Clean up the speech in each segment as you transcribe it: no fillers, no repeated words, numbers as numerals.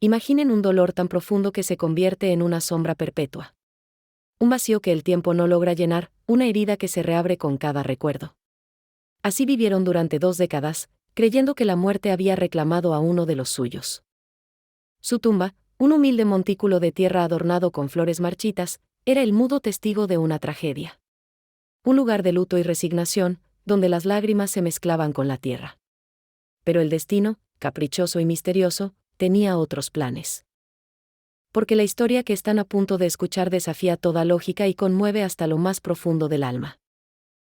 Imaginen un dolor tan profundo que se convierte en una sombra perpetua. Un vacío que el tiempo no logra llenar, una herida que se reabre con cada recuerdo. Así vivieron durante 2 décadas, creyendo que la muerte había reclamado a uno de los suyos. Su tumba, un humilde montículo de tierra adornado con flores marchitas, era el mudo testigo de una tragedia. Un lugar de luto y resignación, donde las lágrimas se mezclaban con la tierra. Pero el destino, caprichoso y misterioso, tenía otros planes. Porque la historia que están a punto de escuchar desafía toda lógica y conmueve hasta lo más profundo del alma.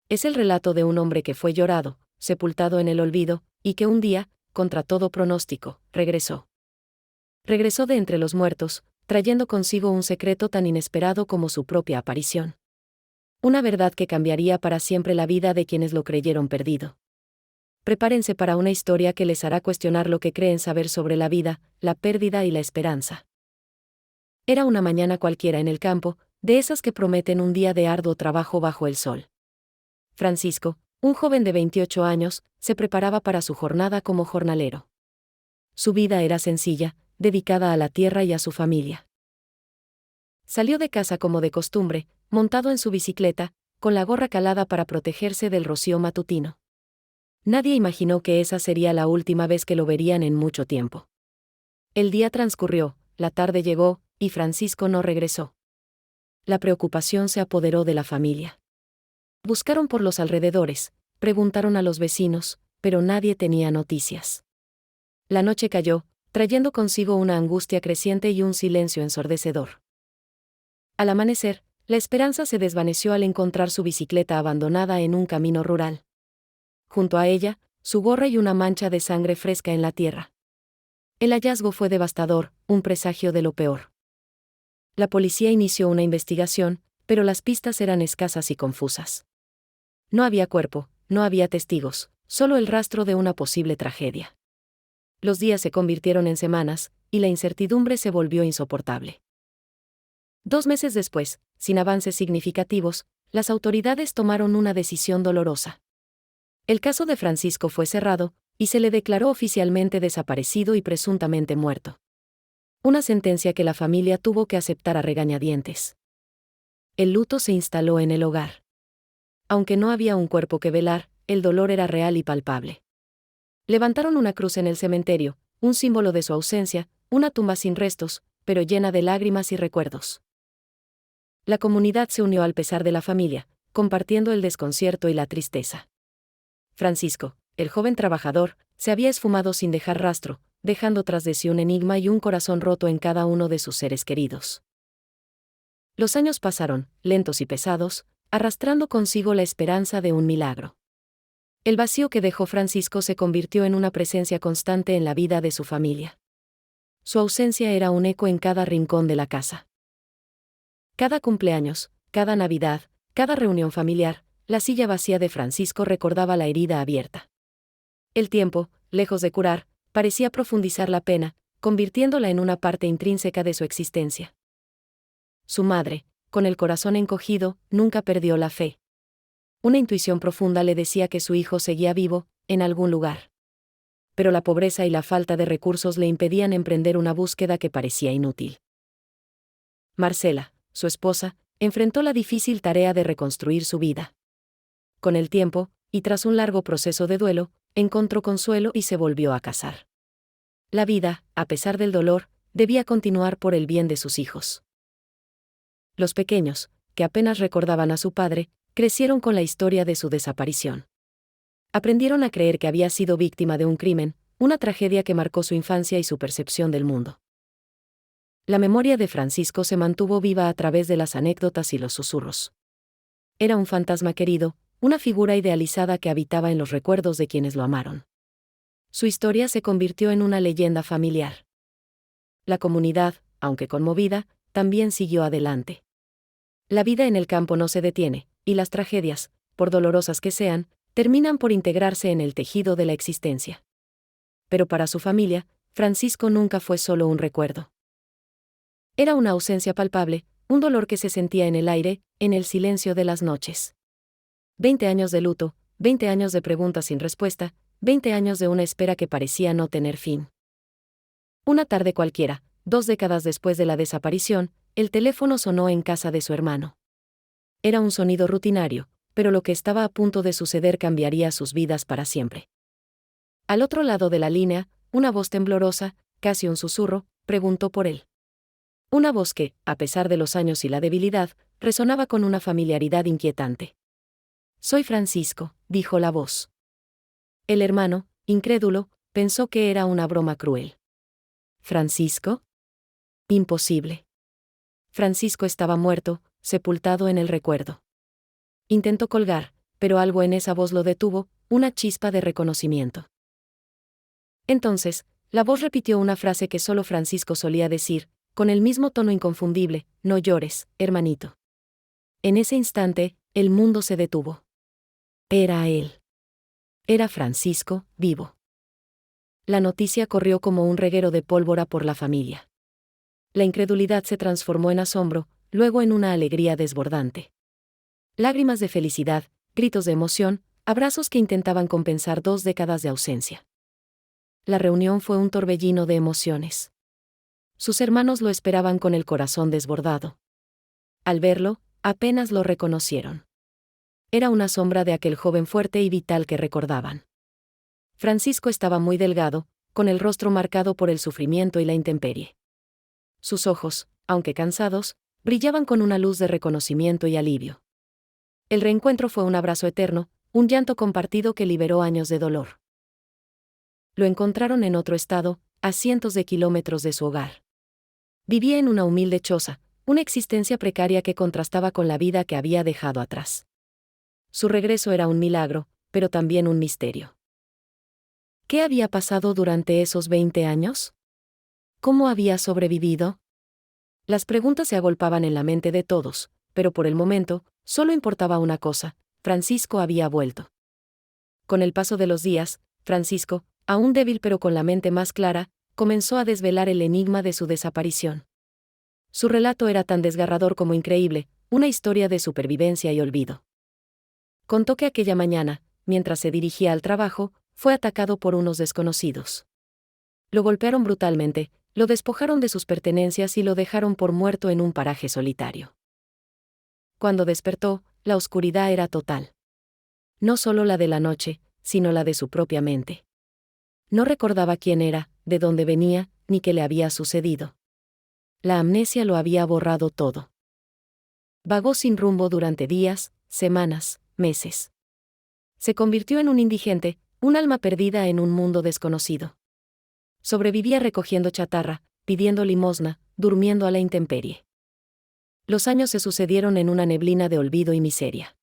Es el relato de un hombre que fue llorado, sepultado en el olvido, y que un día, contra todo pronóstico, regresó. Regresó de entre los muertos, trayendo consigo un secreto tan inesperado como su propia aparición. Una verdad que cambiaría para siempre la vida de quienes lo creyeron perdido. Prepárense para una historia que les hará cuestionar lo que creen saber sobre la vida, la pérdida y la esperanza. Era una mañana cualquiera en el campo, de esas que prometen un día de arduo trabajo bajo el sol. Francisco, un joven de 28 años, se preparaba para su jornada como jornalero. Su vida era sencilla, dedicada a la tierra y a su familia. Salió de casa como de costumbre, montado en su bicicleta, con la gorra calada para protegerse del rocío matutino. Nadie imaginó que esa sería la última vez que lo verían en mucho tiempo. El día transcurrió, la tarde llegó, y Francisco no regresó. La preocupación se apoderó de la familia. Buscaron por los alrededores, preguntaron a los vecinos, pero nadie tenía noticias. La noche cayó, trayendo consigo una angustia creciente y un silencio ensordecedor. Al amanecer, la esperanza se desvaneció al encontrar su bicicleta abandonada en un camino rural. Junto a ella, su gorra y una mancha de sangre fresca en la tierra. El hallazgo fue devastador, un presagio de lo peor. La policía inició una investigación, pero las pistas eran escasas y confusas. No había cuerpo, no había testigos, solo el rastro de una posible tragedia. Los días se convirtieron en semanas, y la incertidumbre se volvió insoportable. 2 meses después, sin avances significativos, las autoridades tomaron una decisión dolorosa. El caso de Francisco fue cerrado, y se le declaró oficialmente desaparecido y presuntamente muerto. Una sentencia que la familia tuvo que aceptar a regañadientes. El luto se instaló en el hogar. Aunque no había un cuerpo que velar, el dolor era real y palpable. Levantaron una cruz en el cementerio, un símbolo de su ausencia, una tumba sin restos, pero llena de lágrimas y recuerdos. La comunidad se unió al pesar de la familia, compartiendo el desconcierto y la tristeza. Francisco, el joven trabajador, se había esfumado sin dejar rastro, dejando tras de sí un enigma y un corazón roto en cada uno de sus seres queridos. Los años pasaron, lentos y pesados, arrastrando consigo la esperanza de un milagro. El vacío que dejó Francisco se convirtió en una presencia constante en la vida de su familia. Su ausencia era un eco en cada rincón de la casa. Cada cumpleaños, cada Navidad, cada reunión familiar, la silla vacía de Francisco recordaba la herida abierta. El tiempo, lejos de curar, parecía profundizar la pena, convirtiéndola en una parte intrínseca de su existencia. Su madre, con el corazón encogido, nunca perdió la fe. Una intuición profunda le decía que su hijo seguía vivo, en algún lugar. Pero la pobreza y la falta de recursos le impedían emprender una búsqueda que parecía inútil. Marcela, su esposa, enfrentó la difícil tarea de reconstruir su vida. Con el tiempo, y tras un largo proceso de duelo, encontró consuelo y se volvió a casar. La vida, a pesar del dolor, debía continuar por el bien de sus hijos. Los pequeños, que apenas recordaban a su padre, crecieron con la historia de su desaparición. Aprendieron a creer que había sido víctima de un crimen, una tragedia que marcó su infancia y su percepción del mundo. La memoria de Francisco se mantuvo viva a través de las anécdotas y los susurros. Era un fantasma querido, una figura idealizada que habitaba en los recuerdos de quienes lo amaron. Su historia se convirtió en una leyenda familiar. La comunidad, aunque conmovida, también siguió adelante. La vida en el campo no se detiene, y las tragedias, por dolorosas que sean, terminan por integrarse en el tejido de la existencia. Pero para su familia, Francisco nunca fue solo un recuerdo. Era una ausencia palpable, un dolor que se sentía en el aire, en el silencio de las noches. 20 años de luto, 20 años de preguntas sin respuesta, 20 años de una espera que parecía no tener fin. Una tarde cualquiera, 2 décadas después de la desaparición, el teléfono sonó en casa de su hermano. Era un sonido rutinario, pero lo que estaba a punto de suceder cambiaría sus vidas para siempre. Al otro lado de la línea, una voz temblorosa, casi un susurro, preguntó por él. Una voz que, a pesar de los años y la debilidad, resonaba con una familiaridad inquietante. «Soy Francisco», dijo la voz. El hermano, incrédulo, pensó que era una broma cruel. ¿Francisco? Imposible. Francisco estaba muerto, sepultado en el recuerdo. Intentó colgar, pero algo en esa voz lo detuvo, una chispa de reconocimiento. Entonces, la voz repitió una frase que solo Francisco solía decir, con el mismo tono inconfundible: «No llores, hermanito». En ese instante, el mundo se detuvo. Era él. Era Francisco, vivo. La noticia corrió como un reguero de pólvora por la familia. La incredulidad se transformó en asombro, luego en una alegría desbordante. Lágrimas de felicidad, gritos de emoción, abrazos que intentaban compensar 2 décadas de ausencia. La reunión fue un torbellino de emociones. Sus hermanos lo esperaban con el corazón desbordado. Al verlo, apenas lo reconocieron. Era una sombra de aquel joven fuerte y vital que recordaban. Francisco estaba muy delgado, con el rostro marcado por el sufrimiento y la intemperie. Sus ojos, aunque cansados, brillaban con una luz de reconocimiento y alivio. El reencuentro fue un abrazo eterno, un llanto compartido que liberó años de dolor. Lo encontraron en otro estado, a cientos de kilómetros de su hogar. Vivía en una humilde choza, una existencia precaria que contrastaba con la vida que había dejado atrás. Su regreso era un milagro, pero también un misterio. ¿Qué había pasado durante esos 20 años? ¿Cómo había sobrevivido? Las preguntas se agolpaban en la mente de todos, pero por el momento, solo importaba una cosa: Francisco había vuelto. Con el paso de los días, Francisco, aún débil pero con la mente más clara, comenzó a desvelar el enigma de su desaparición. Su relato era tan desgarrador como increíble, una historia de supervivencia y olvido. Contó que aquella mañana, mientras se dirigía al trabajo, fue atacado por unos desconocidos. Lo golpearon brutalmente, lo despojaron de sus pertenencias y lo dejaron por muerto en un paraje solitario. Cuando despertó, la oscuridad era total. No solo la de la noche, sino la de su propia mente. No recordaba quién era, de dónde venía, ni qué le había sucedido. La amnesia lo había borrado todo. Vagó sin rumbo durante días, semanas, meses. Se convirtió en un indigente, un alma perdida en un mundo desconocido. Sobrevivía recogiendo chatarra, pidiendo limosna, durmiendo a la intemperie. Los años se sucedieron en una neblina de olvido y miseria.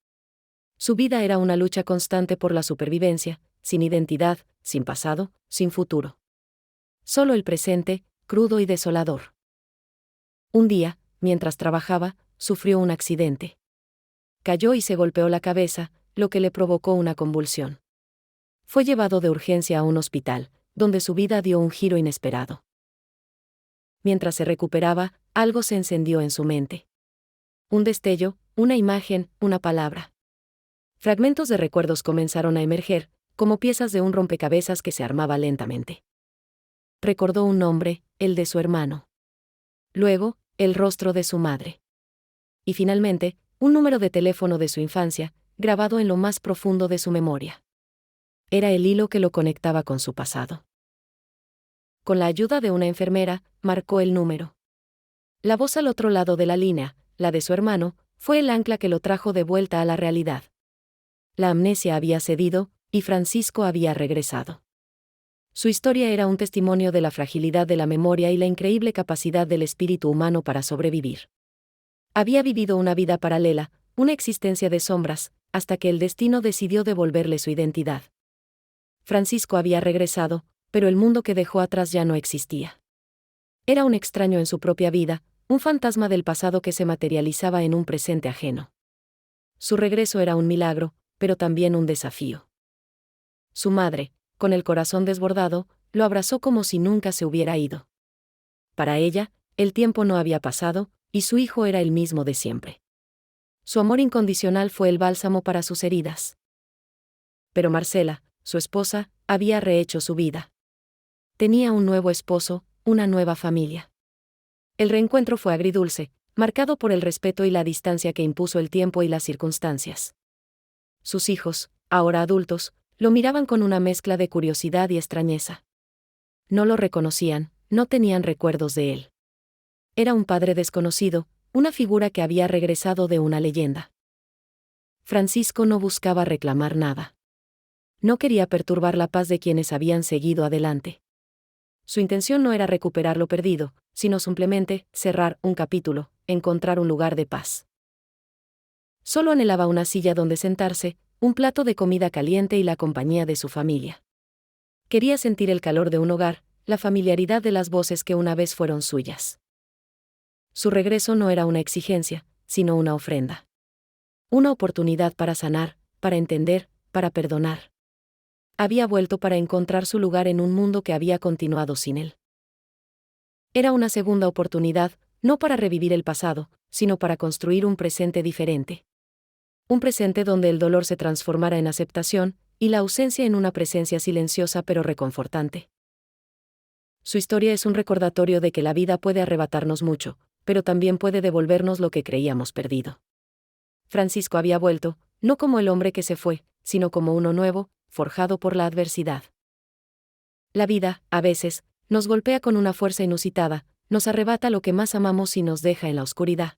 Su vida era una lucha constante por la supervivencia, sin identidad, sin pasado, sin futuro. Solo el presente, crudo y desolador. Un día, mientras trabajaba, sufrió un accidente. Cayó y se golpeó la cabeza, lo que le provocó una convulsión. Fue llevado de urgencia a un hospital, donde su vida dio un giro inesperado. Mientras se recuperaba, algo se encendió en su mente. Un destello, una imagen, una palabra. Fragmentos de recuerdos comenzaron a emerger, como piezas de un rompecabezas que se armaba lentamente. Recordó un nombre, el de su hermano. Luego, el rostro de su madre. Y finalmente, un número de teléfono de su infancia, grabado en lo más profundo de su memoria. Era el hilo que lo conectaba con su pasado. Con la ayuda de una enfermera, marcó el número. La voz al otro lado de la línea, la de su hermano, fue el ancla que lo trajo de vuelta a la realidad. La amnesia había cedido, y Francisco había regresado. Su historia era un testimonio de la fragilidad de la memoria y la increíble capacidad del espíritu humano para sobrevivir. Había vivido una vida paralela, una existencia de sombras, hasta que el destino decidió devolverle su identidad. Francisco había regresado, pero el mundo que dejó atrás ya no existía. Era un extraño en su propia vida, un fantasma del pasado que se materializaba en un presente ajeno. Su regreso era un milagro, pero también un desafío. Su madre, con el corazón desbordado, lo abrazó como si nunca se hubiera ido. Para ella, el tiempo no había pasado, y su hijo era el mismo de siempre. Su amor incondicional fue el bálsamo para sus heridas. Pero Marcela, su esposa, había rehecho su vida. Tenía un nuevo esposo, una nueva familia. El reencuentro fue agridulce, marcado por el respeto y la distancia que impuso el tiempo y las circunstancias. Sus hijos, ahora adultos, lo miraban con una mezcla de curiosidad y extrañeza. No lo reconocían, no tenían recuerdos de él. Era un padre desconocido, una figura que había regresado de una leyenda. Francisco no buscaba reclamar nada. No quería perturbar la paz de quienes habían seguido adelante. Su intención no era recuperar lo perdido, sino simplemente cerrar un capítulo, encontrar un lugar de paz. Solo anhelaba una silla donde sentarse, un plato de comida caliente y la compañía de su familia. Quería sentir el calor de un hogar, la familiaridad de las voces que una vez fueron suyas. Su regreso no era una exigencia, sino una ofrenda. Una oportunidad para sanar, para entender, para perdonar. Había vuelto para encontrar su lugar en un mundo que había continuado sin él. Era una segunda oportunidad, no para revivir el pasado, sino para construir un presente diferente. Un presente donde el dolor se transformara en aceptación, y la ausencia en una presencia silenciosa pero reconfortante. Su historia es un recordatorio de que la vida puede arrebatarnos mucho, pero también puede devolvernos lo que creíamos perdido. Francisco había vuelto, no como el hombre que se fue, sino como uno nuevo, forjado por la adversidad. La vida, a veces, nos golpea con una fuerza inusitada, nos arrebata lo que más amamos y nos deja en la oscuridad.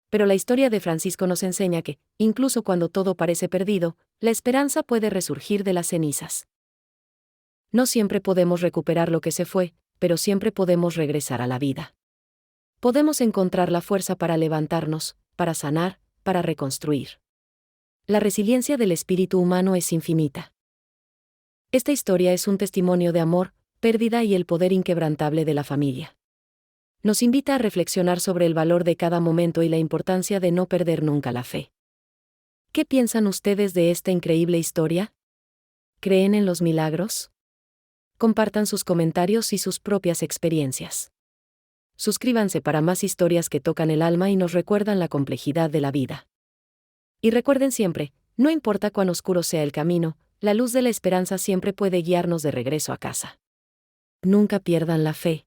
Pero la historia de Francisco nos enseña que, incluso cuando todo parece perdido, la esperanza puede resurgir de las cenizas. No siempre podemos recuperar lo que se fue, pero siempre podemos regresar a la vida. Podemos encontrar la fuerza para levantarnos, para sanar, para reconstruir. La resiliencia del espíritu humano es infinita. Esta historia es un testimonio de amor, pérdida y el poder inquebrantable de la familia. Nos invita a reflexionar sobre el valor de cada momento y la importancia de no perder nunca la fe. ¿Qué piensan ustedes de esta increíble historia? ¿Creen en los milagros? Compartan sus comentarios y sus propias experiencias. Suscríbanse para más historias que tocan el alma y nos recuerdan la complejidad de la vida. Y recuerden siempre, no importa cuán oscuro sea el camino, la luz de la esperanza siempre puede guiarnos de regreso a casa. Nunca pierdan la fe.